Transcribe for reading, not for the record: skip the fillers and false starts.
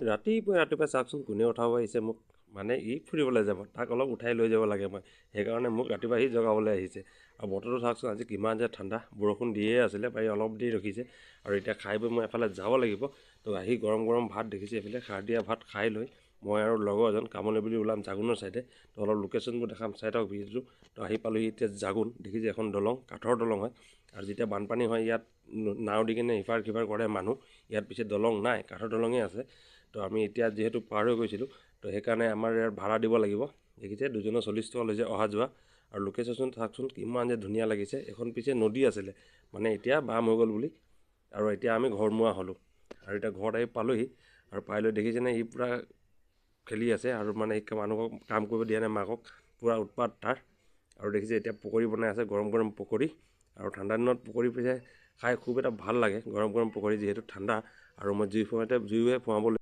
ৰাতিপুৱা চাওকচোন কোনে উঠাব আহিছে মোক, মানে ই ফুৰিবলৈ যাব, তাক অলপ উঠাই লৈ যাব লাগে মই, সেইকাৰণে মোক ৰাতিপুৱা সি জগাবলৈ আহিছে। আৰু বতৰটো চাওকচোন আজি কিমান যে ঠাণ্ডা, বৰষুণ দিয়ে আছিলে পাৰি অলপ দেৰি ৰখিছে। আৰু এতিয়া খাই বৈ মই এফালে যাব লাগিব। তো আহি গৰম গৰম ভাত দেখিছে, এইফালে সাৰ দিয়া ভাত খাই লৈ মই আৰু লগৰ এজন কামলৈ বুলি ওলাম জাগুনৰ ছাইডে। তো অলপ লোকেশ্যনবোৰ দেখাম, চাই থাকক ভিডিঅ'টো। তো আহি পালোহি এতিয়া জাগুন, দেখিছে এখন দলং, কাঠৰ দলং হয়। আৰু যেতিয়া বানপানী হয় ইয়াত নাও দি কিনে ইফাৰ সিফাৰ কৰে মানুহ, ইয়াত পিছে দলং নাই, কাঠৰ দলঙেই আছে। তো আমি এতিয়া যিহেতু পাৰ হৈ গৈছিলোঁ, তো সেইকাৰণে আমাৰ ইয়াত ভাড়া দিব লাগিব। দেখিছে 2জনৰ 40 টকা লৈছে অহা যোৱা। আৰু লোকেশ্যন চাওকচোন কিমান যে ধুনীয়া লাগিছে। এখন পিছে নদী আছিলে, মানে এতিয়া বাম হৈ গ'ল বুলি। আৰু এতিয়া আমি ঘৰমুৱা হ'লোঁ। আৰু এতিয়া ঘৰত আহি পালোহি, আৰু পাই লৈ দেখিছেনে ই পূৰা খেলি আছে, আৰু মানে মানুহক কাম কৰিব দিয়া নাই, মাকক পূৰা উৎপাত তাৰ। আৰু দেখিছে এতিয়া পকৰি বনাই আছে, গৰম গৰম পকৰি। আৰু ঠাণ্ডা দিনত পকৰি পিছে খাই খুব এটা ভাল লাগে, গৰম গৰম পকৰি যিহেতু ঠাণ্ডা। আৰু মই জুইয়ে ফুৱাবলৈ